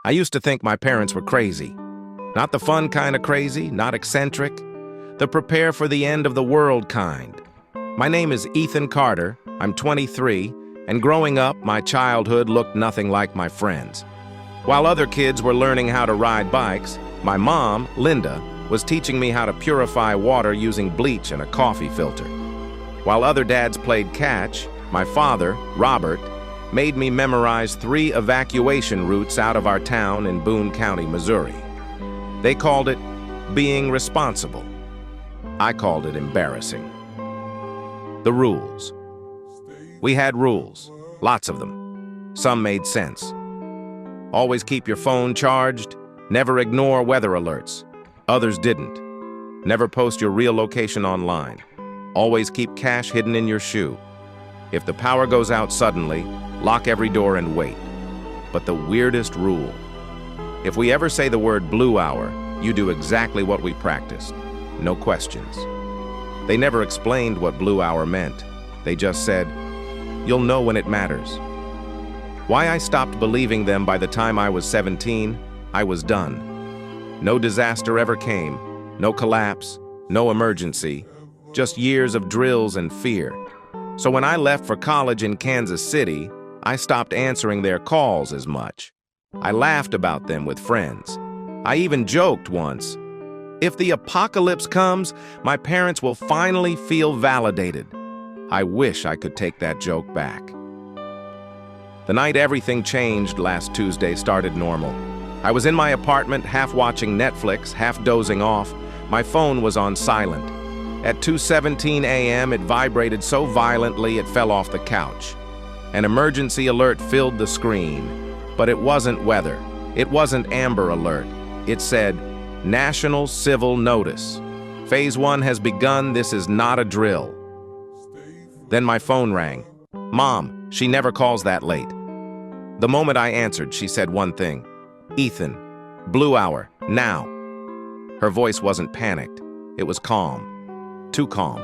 I used to think my parents were crazy. Not the fun kind of crazy, not eccentric. The prepare for the end of the world kind. My name is Ethan Carter, I'm 23, and growing up, my childhood looked nothing like my friends. While other kids were learning how to ride bikes, my mom, Linda, was teaching me how to purify water using bleach and a coffee filter. While other dads played catch, my father, Robert, made me memorize 3 evacuation routes out of our town in Boone County, Missouri. They called it being responsible. I called it embarrassing. The rules. We had rules, lots of them. Some made sense. Always keep your phone charged, never ignore weather alerts. Others didn't. Never post your real location online. Always keep cash hidden in your shoe. If the power goes out suddenly, lock every door and wait. But the weirdest rule. If we ever say the word blue hour, you do exactly what we practiced. No questions. They never explained what blue hour meant. They just said, "You'll know when it matters." Why I stopped believing them by the time I was 17, I was done. No disaster ever came, no collapse, no emergency, just years of drills and fear. So when I left for college in Kansas City, I stopped answering their calls as much. I laughed about them with friends. I even joked once, if the apocalypse comes, my parents will finally feel validated. I wish I could take that joke back. The night everything changed last Tuesday started normal. I was in my apartment, half watching Netflix, half dozing off. My phone was on silent. At 2:17 a.m., it vibrated so violently it fell off the couch. An emergency alert filled the screen, but it wasn't weather. It wasn't Amber Alert. It said, National Civil Notice. Phase 1 has begun. This is not a drill. Then my phone rang. Mom, she never calls that late. The moment I answered, she said one thing. Ethan, blue hour, now. Her voice wasn't panicked. It was calm. Too calm.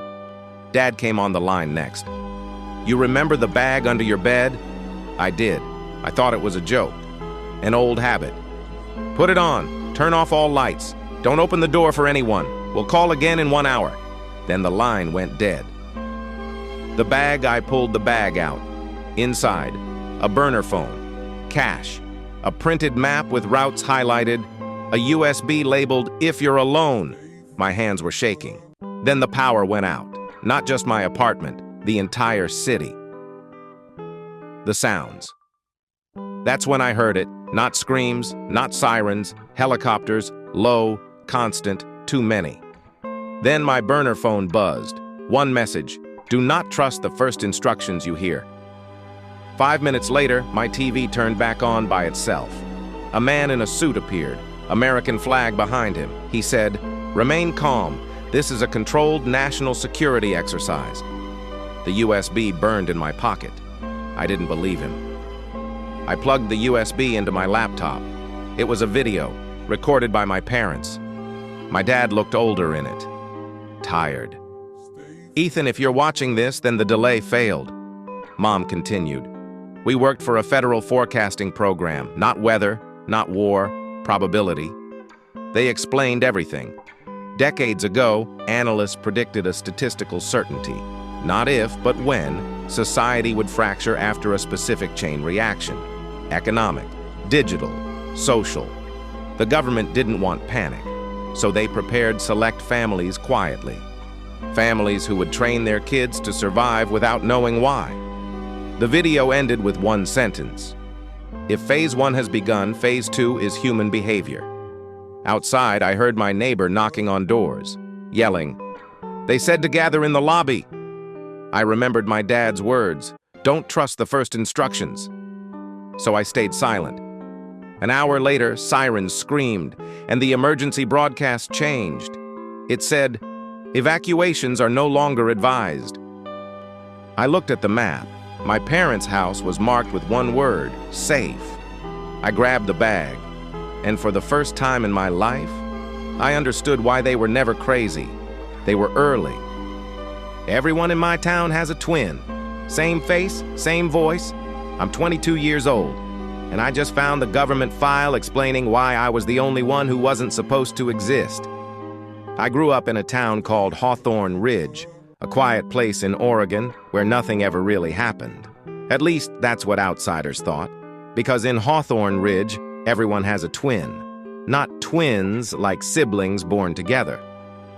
Dad came on the line next. You remember the bag under your bed? I did. I thought it was a joke. An old habit. Put it on. Turn off all lights. Don't open the door for anyone. We'll call again in 1 hour. Then the line went dead. The bag, I pulled the bag out. Inside, a burner phone, cash, a printed map with routes highlighted, a USB labeled, if you're alone. My hands were shaking. Then the power went out. Not just my apartment, the entire city. The sounds. That's when I heard it. Not screams, not sirens, helicopters, low, constant, too many. Then my burner phone buzzed. One message, do not trust the first instructions you hear. 5 minutes later, my TV turned back on by itself. A man in a suit appeared, American flag behind him. He said, remain calm. This is a controlled national security exercise. The USB burned in my pocket. I didn't believe him. I plugged the USB into my laptop. It was a video, recorded by my parents. My dad looked older in it. Tired. Ethan, if you're watching this, then the delay failed. Mom continued. We worked for a federal forecasting program, not weather, not war, probability. They explained everything. Decades ago, analysts predicted a statistical certainty. Not if, but when, society would fracture after a specific chain reaction. Economic, digital, social. The government didn't want panic, so they prepared select families quietly. Families who would train their kids to survive without knowing why. The video ended with one sentence. If phase 1 has begun, phase 2 is human behavior. Outside, I heard my neighbor knocking on doors, yelling, they said to gather in the lobby. I remembered my dad's words, don't trust the first instructions. So I stayed silent. An hour later, sirens screamed, and the emergency broadcast changed. It said, evacuations are no longer advised. I looked at the map. My parents' house was marked with one word, safe. I grabbed the bag, and for the first time in my life, I understood why they were never crazy. They were early. Everyone in my town has a twin. Same face, same voice. I'm 22 years old. and I just found the government file explaining why I was the only one who wasn't supposed to exist. I grew up in a town called Hawthorne Ridge, a quiet place in Oregon where nothing ever really happened. At least that's what outsiders thought, because in Hawthorne Ridge, everyone has a twin. Not twins like siblings born together.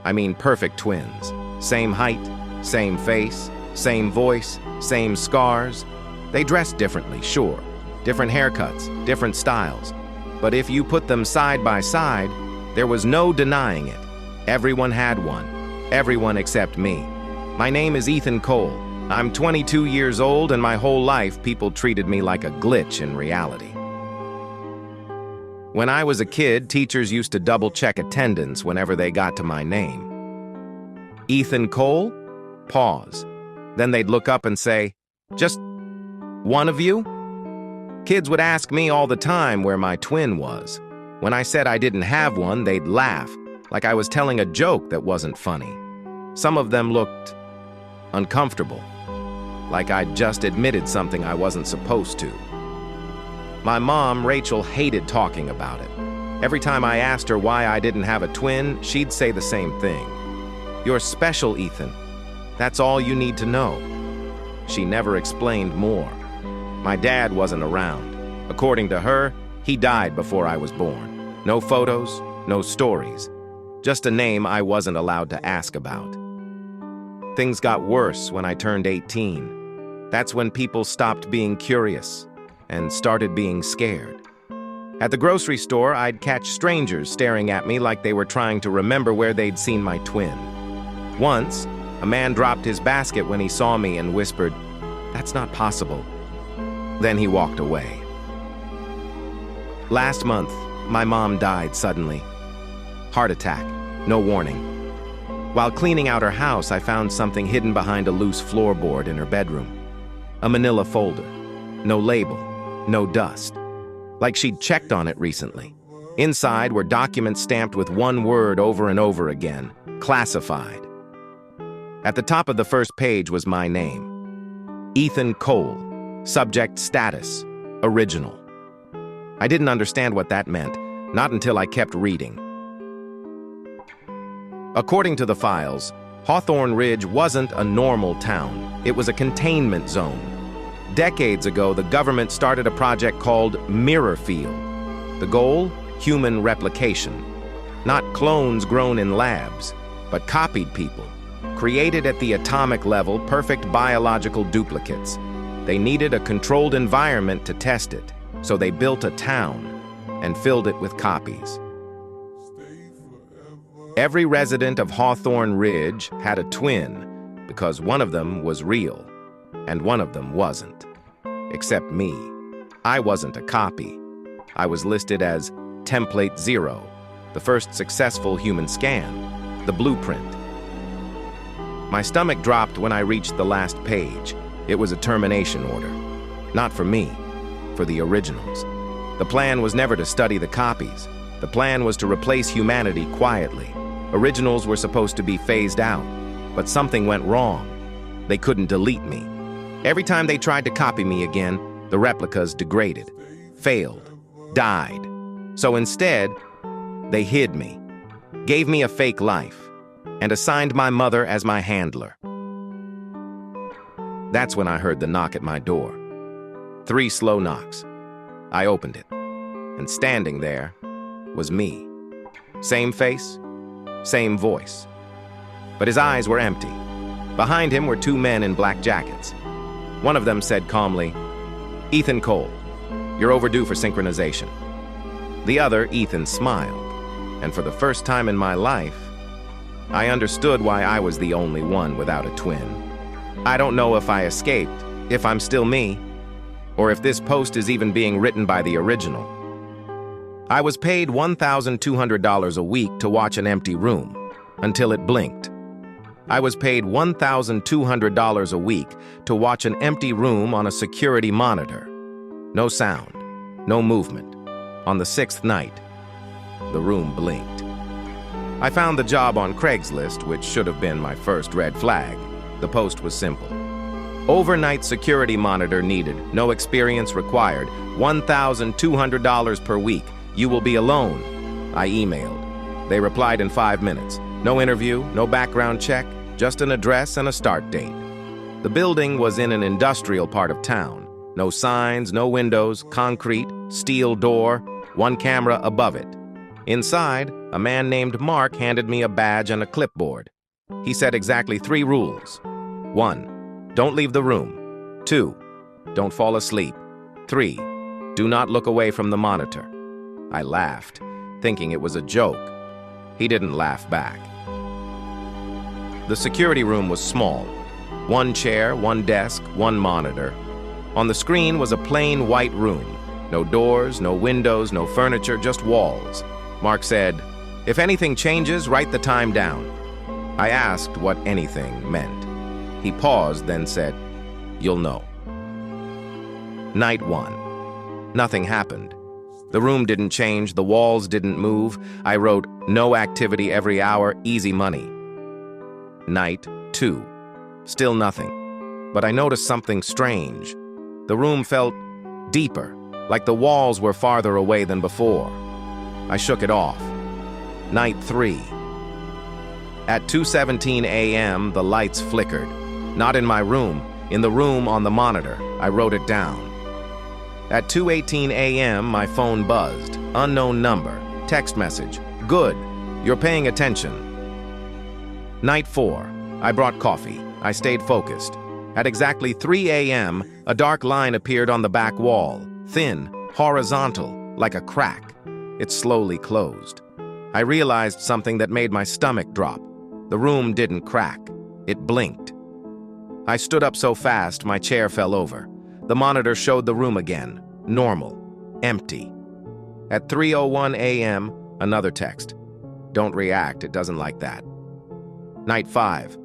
I mean perfect twins. Same height, same face, same voice, same scars. They dress differently, sure. Different haircuts, different styles. But if you put them side by side, there was no denying it. Everyone had one. Everyone except me. My name is Ethan Cole. I'm 22 years old, and my whole life people treated me like a glitch in reality. When I was a kid, teachers used to double-check attendance whenever they got to my name. Ethan Cole? Pause. Then they'd look up and say, "Just one of you?" Kids would ask me all the time where my twin was. When I said I didn't have one, they'd laugh, like I was telling a joke that wasn't funny. Some of them looked uncomfortable, like I'd just admitted something I wasn't supposed to. My mom, Rachel, hated talking about it. Every time I asked her why I didn't have a twin, she'd say the same thing. "You're special, Ethan. That's all you need to know." She never explained more. My dad wasn't around. According to her, he died before I was born. No photos, no stories. Just a name I wasn't allowed to ask about. Things got worse when I turned 18. That's when people stopped being curious and started being scared. At the grocery store, I'd catch strangers staring at me like they were trying to remember where they'd seen my twin. Once, a man dropped his basket when he saw me and whispered, "That's not possible." Then he walked away. Last month, my mom died suddenly. Heart attack, no warning. While cleaning out her house, I found something hidden behind a loose floorboard in her bedroom. A manila folder. No label, no dust. Like she'd checked on it recently. Inside were documents stamped with one word over and over again, classified. At the top of the first page was my name. Ethan Cole, subject status, original. I didn't understand what that meant, not until I kept reading. According to the files, Hawthorne Ridge wasn't a normal town. It was a containment zone. Decades ago, the government started a project called Mirrorfield. The goal? Human replication. Not clones grown in labs, but copied people. Created at the atomic level, perfect biological duplicates. They needed a controlled environment to test it, so they built a town and filled it with copies. Every resident of Hawthorne Ridge had a twin because one of them was real and one of them wasn't. Except me. I wasn't a copy. I was listed as Template 0, the first successful human scan, the blueprint. My stomach dropped when I reached the last page. It was a termination order. Not for me, for the originals. The plan was never to study the copies. The plan was to replace humanity quietly. Originals were supposed to be phased out, but something went wrong. They couldn't delete me. Every time they tried to copy me again, the replicas degraded, failed, died. So instead, they hid me, gave me a fake life, and assigned my mother as my handler. That's when I heard the knock at my door. 3 slow knocks. I opened it, and standing there was me. Same face, same voice. But his eyes were empty. Behind him were 2 men in black jackets. One of them said calmly, "Ethan Cole, you're overdue for synchronization." The other, Ethan, smiled, and for the first time in my life, I understood why I was the only one without a twin. I don't know if I escaped, if I'm still me, or if this post is even being written by the original. I was paid $1,200 a week to watch an empty room, until it blinked. I was paid $1,200 a week to watch an empty room on a security monitor. No sound, no movement. On the 6th night, the room blinked. I found the job on Craigslist, which should have been my first red flag. The post was simple. Overnight security monitor needed, no experience required, $1,200 per week. You will be alone. I emailed. They replied in 5 minutes. No interview, no background check, just an address and a start date. The building was in an industrial part of town. No signs, no windows, concrete, steel door, one camera above it. Inside, a man named Mark handed me a badge and a clipboard. He said exactly 3 rules. 1. Don't leave the room. 2. Don't fall asleep. 3. Do not look away from the monitor. I laughed, thinking it was a joke. He didn't laugh back. The security room was small. 1 chair, 1 desk, 1 monitor. On the screen was a plain white room. No doors, no windows, no furniture, just walls. Mark said, "If anything changes, write the time down." I asked what anything meant. He paused, then said, "You'll know." Night 1. Nothing happened. The room didn't change, the walls didn't move. I wrote, "No activity every hour, easy money." Night 2. Still nothing. But I noticed something strange. The room felt deeper, like the walls were farther away than before. I shook it off. Night 3. At 2:17 a.m., the lights flickered. Not in my room, in the room on the monitor. I wrote it down. At 2:18 a.m., my phone buzzed. Unknown number. Text message. "Good. You're paying attention." Night 4. I brought coffee. I stayed focused. At exactly 3 a.m., a dark line appeared on the back wall. Thin, horizontal, like a crack. It slowly closed. I realized something that made my stomach drop. The room didn't crack. It blinked. I stood up so fast, my chair fell over. The monitor showed the room again. Normal. Empty. At 3:01 a.m., another text. "Don't react, it doesn't like that." Night 5.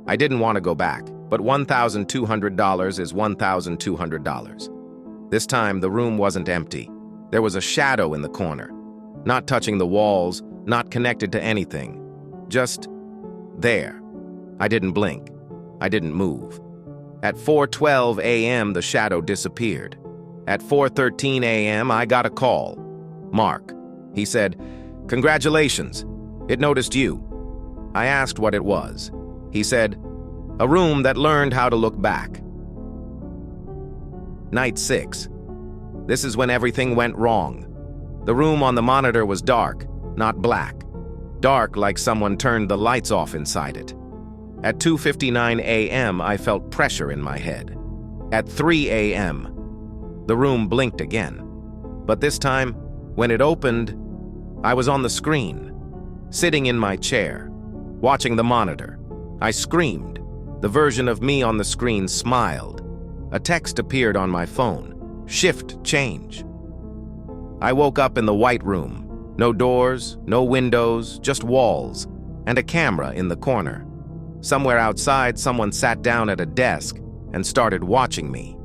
I didn't want to go back, but $1,200 is $1,200. This time, the room wasn't empty. There was a shadow in the corner. Not touching the walls, not connected to anything. Just there. I didn't blink. I didn't move. At 4:12 a.m., the shadow disappeared. At 4:13 a.m., I got a call. Mark. He said, "Congratulations. It noticed you." I asked what it was. He said, "A room that learned how to look back." Night 6. This is when everything went wrong. The room on the monitor was dark, not black. Dark like someone turned the lights off inside it. At 2:59 a.m., I felt pressure in my head. At 3 a.m., the room blinked again. But this time, when it opened, I was on the screen, sitting in my chair, watching the monitor. I screamed. The version of me on the screen smiled. A text appeared on my phone. "Shift change." I woke up in the white room. No doors, no windows, just walls, and a camera in the corner. Somewhere outside, someone sat down at a desk and started watching me.